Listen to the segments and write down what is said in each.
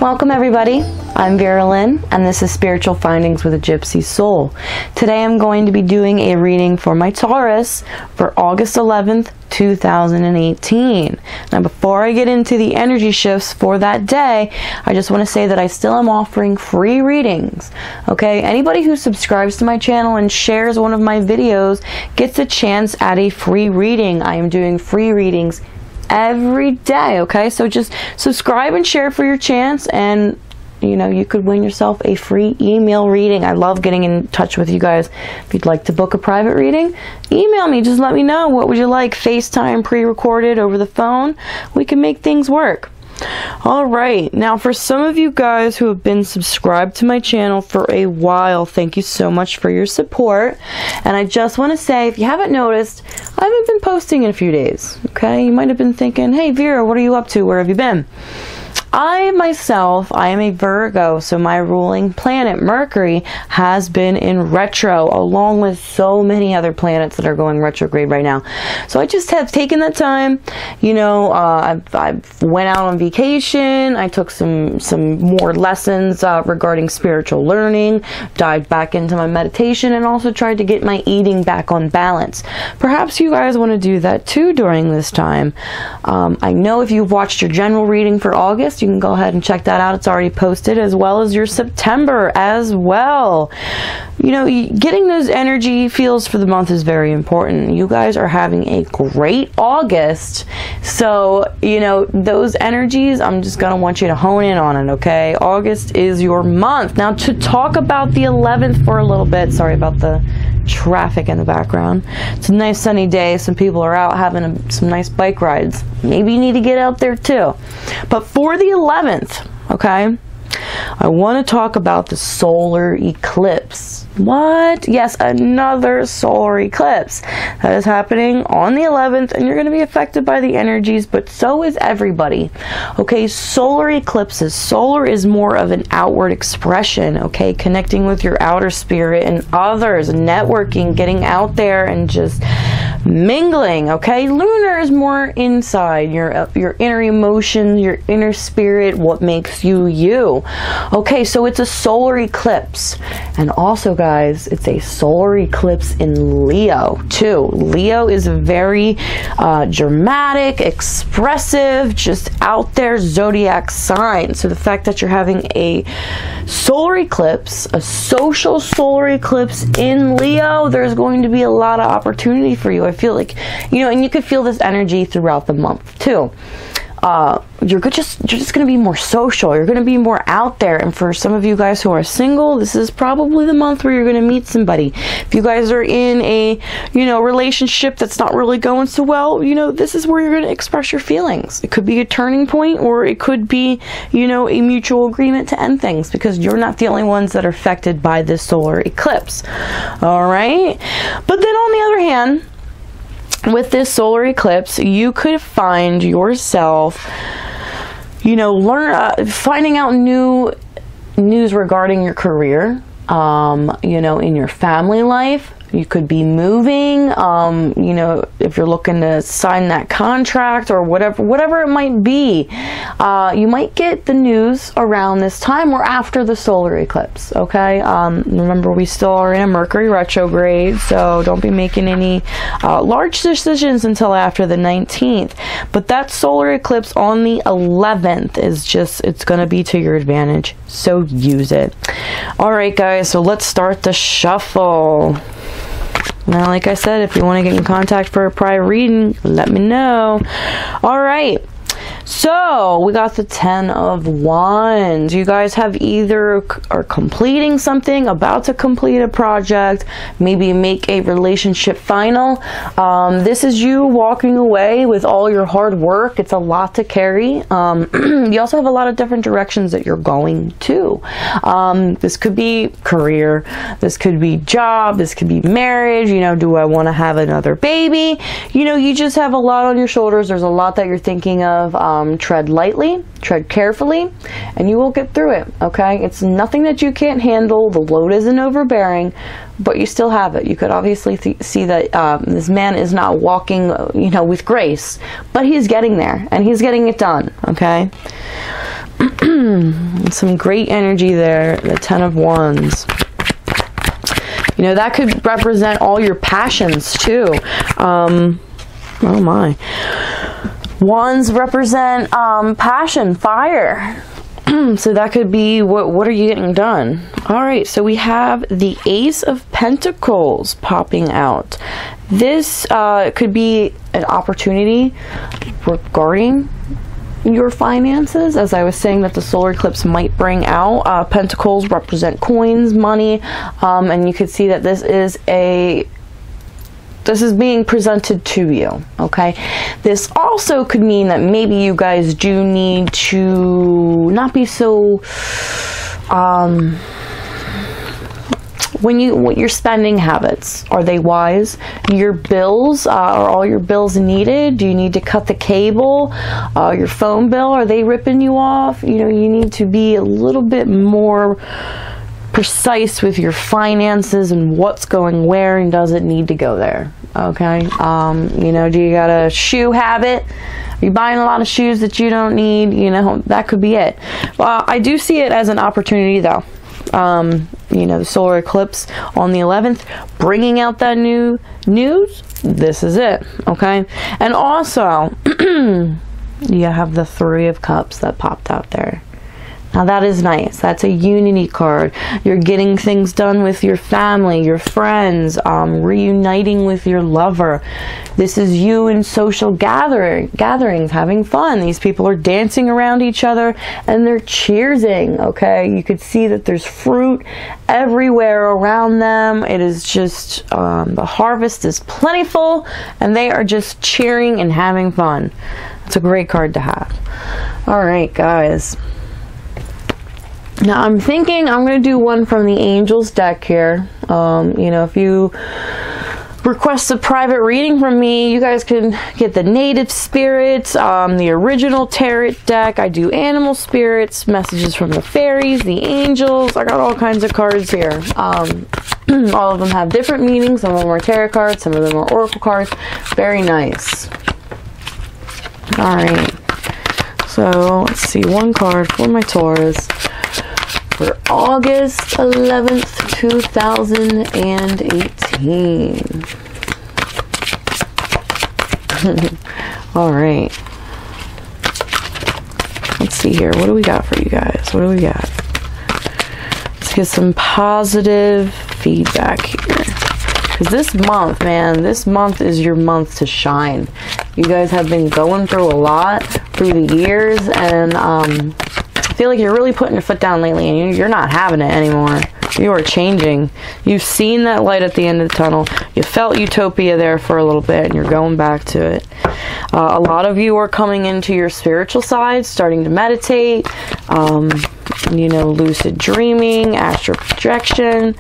Welcome everybody, I'm Vera Lynn and this is Spiritual Findings with a Gypsy Soul. Today I'm going to be doing a reading for my Taurus for August 11th, 2018. Now before I get into the energy shifts for that day, I just want to say that I still am offering free readings. Okay, anybody who subscribes to my channel and shares one of my videos gets a chance at a free reading. I am doing free readings every day, okay? So just subscribe and share for your chance, and you know, you could win yourself a free email reading. I love getting in touch with you guys. If you'd like to book a private reading, email me. Just let me know. What would you like? FaceTime, pre-recorded, over the phone? We can make things work. Alright, now for some of you guys who have been subscribed to my channel for a while, thank you so much for your support. And I just want to say, if you haven't noticed, I haven't been posting in a few days. Okay, you might have been thinking, hey Vera, what are you up to? Where have you been? I am a Virgo, so my ruling planet, Mercury, has been in retro, along with so many other planets that are going retrograde right now. So I just have taken that time, you know, I went out on vacation, I took some more lessons regarding spiritual learning, dived back into my meditation, and also tried to get my eating back on balance. Perhaps you guys want to do that too during this time. I know if you've watched your general reading for August, you can go ahead and check that out. It's already posted, as well as your September as well. You know, getting those energy feels for the month is very important. You guys are having a great August, so you know those energies, I'm just gonna want you to hone in on it, okay? August is your month. Now to talk about the 11th for a little bit, sorry about the traffic in the background. It's a nice sunny day. Some people are out having some nice bike rides. Maybe you need to get out there too. But for the 11th, okay, I want to talk about the solar eclipse. What? Yes, another solar eclipse that is happening on the 11th, and you're going to be affected by the energies, but so is everybody. Okay, solar eclipses. Solar is more of an outward expression, okay, connecting with your outer spirit and others, networking, getting out there and just mingling, okay? Lunar is more inside, your inner emotion, your inner spirit, what makes you you. Okay, so it's a solar eclipse. And also, guys, it's a solar eclipse in Leo, too. Leo is a very dramatic, expressive, just out there zodiac sign. So the fact that you're having a solar eclipse, a social solar eclipse in Leo, there's going to be a lot of opportunity for you. I feel like, you know, and you could feel this energy throughout the month, too. You're just going to be more social. You're going to be more out there. And for some of you guys who are single, this is probably the month where you're going to meet somebody. If you guys are in a, you know, relationship that's not really going so well, you know, this is where you're going to express your feelings. It could be a turning point, or it could be, you know, a mutual agreement to end things, because you're not the only ones that are affected by this solar eclipse. All right. But then on the other hand, with this solar eclipse, you could find yourself, you know, finding out new news regarding your career, you know, in your family life. You could be moving, you know, if you're looking to sign that contract or whatever it might be. You might get the news around this time or after the solar eclipse, okay? Remember, we still are in a Mercury retrograde, so don't be making any large decisions until after the 19th. But that solar eclipse on the 11th is just, it's going to be to your advantage, so use it. All right, guys, so let's start the shuffle. Now, like I said, if you want to get in contact for a private reading, let me know. All right. So we got the 10 of Wands. You guys have either are completing something, about to complete a project, maybe make a relationship final. This is you walking away with all your hard work. It's a lot to carry. You also have a lot of different directions that you're going to. This could be career, this could be job, this could be marriage. You know, do I want to have another baby? You know, you just have a lot on your shoulders. There's a lot that you're thinking of. Tread lightly, tread carefully, and you will get through it, okay? It's nothing that you can't handle. The load isn't overbearing, but you still have it. You could obviously see that this man is not walking, you know, with grace, but he's getting there, and he's getting it done, okay? Some great energy there. The 10 of Wands. You know, that could represent all your passions too. Oh my. Wands represent passion, fire. So that could be, what are you getting done? All right, so we have the Ace of Pentacles popping out. This could be an opportunity regarding your finances, as I was saying that the solar eclipse might bring out. Pentacles represent coins, money, and you could see that this is being presented to you, okay? This also could mean that maybe you guys do need to not be so, your spending habits, are they wise? Your bills, are all your bills needed? Do you need to cut the cable? Your phone bill, are they ripping you off? You know, you need to be a little bit more precise with your finances and what's going where and doesn't need to go there. Okay, you know, do you got a shoe habit? Are you buying a lot of shoes that you don't need? You know, that could be it. Well, I do see it as an opportunity though. You know, the solar eclipse on the 11th, bringing out that new news. This is it, okay? And also, you have the 3 of Cups that popped out there. Now that is nice. That's a unity card. You're getting things done with your family, your friends, reuniting with your lover. This is you in social gatherings, having fun. These people are dancing around each other and they're cheersing, okay? You could see that there's fruit everywhere around them. It is just, the harvest is plentiful and they are just cheering and having fun. It's a great card to have. All right, guys. Now I'm thinking I'm going to do one from the Angels deck here. You know, if you request a private reading from me, you guys can get the Native Spirits, the original Tarot deck. I do Animal Spirits, messages from the Fairies, the Angels. I got all kinds of cards here. All of them have different meanings. Some of them are tarot cards, some of them are oracle cards. Very nice. Alright. So, let's see. One card for my Taurus for August 11th, 2018. All right. Let's see here. What do we got for you guys? What do we got? Let's get some positive feedback here. Because this month, man, this month is your month to shine. You guys have been going through a lot through the years, and I feel like you're really putting your foot down lately, and you're not having it anymore. You are changing. You've seen that light at the end of the tunnel. You felt utopia there for a little bit, and you're going back to it. A lot of you are coming into your spiritual side, starting to meditate, you know, lucid dreaming, astral projection,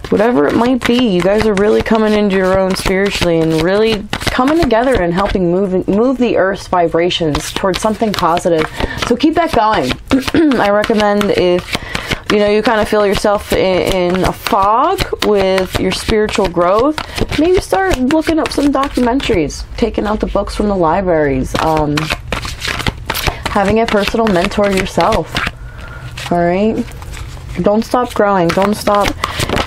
whatever it might be. You guys are really coming into your own spiritually and really coming together and helping move the Earth's vibrations towards something positive. So keep that going. I recommend, if you know you kind of feel yourself in a fog with your spiritual growth, maybe start looking up some documentaries, taking out the books from the libraries, having a personal mentor yourself. All right, don't stop growing, don't stop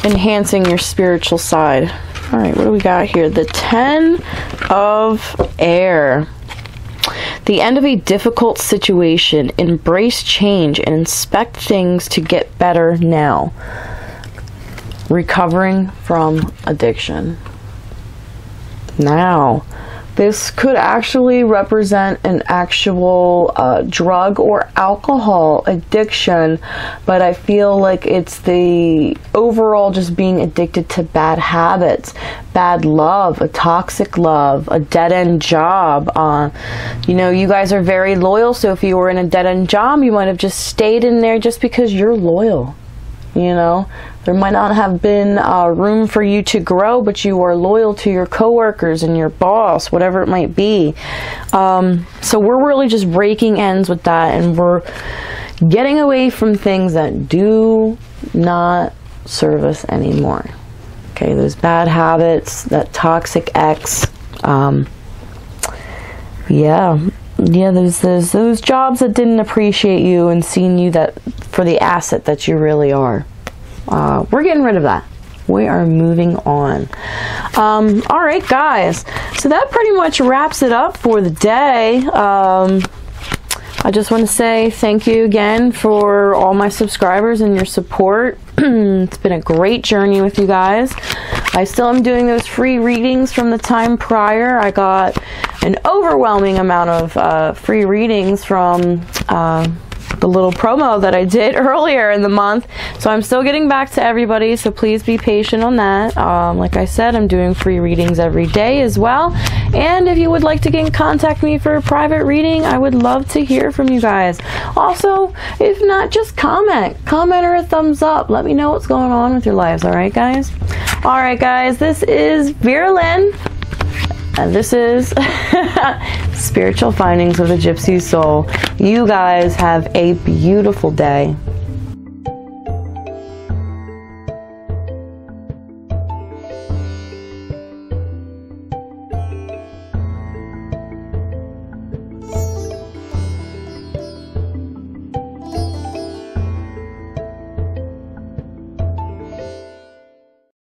enhancing your spiritual side. All right, what do we got here? The 10 of Air. The end of a difficult situation. Embrace change and inspect things to get better now. Recovering from addiction. Now, this could actually represent an actual drug or alcohol addiction, but I feel like it's the overall just being addicted to bad habits, bad love, a toxic love, a dead-end job. You know, you guys are very loyal, so if you were in a dead-end job, you might have just stayed in there just because you're loyal. You know, there might not have been room for you to grow, but you are loyal to your coworkers and your boss, whatever it might be. So we're really just breaking ends with that, and we're getting away from things that do not serve us anymore. Okay, those bad habits, that toxic ex. Yeah, yeah, there's those jobs that didn't appreciate you and seen you that for the asset that you really are. We're getting rid of that. We are moving on. All right, guys. So that pretty much wraps it up for the day. I just want to say thank you again for all my subscribers and your support. It's been a great journey with you guys. I still am doing those free readings from the time prior. I got an overwhelming amount of free readings from the little promo that I did earlier in the month. So I'm still getting back to everybody, so please be patient on that. Like I said, I'm doing free readings every day as well. And if you would like to get in contact with me for a private reading, I would love to hear from you guys. Also, if not, just comment or a thumbs up. Let me know what's going on with your lives. All right, guys? All right, guys, this is Vera Lynn. And this is Spiritual Findings with a Gypsy Soul. You guys have a beautiful day.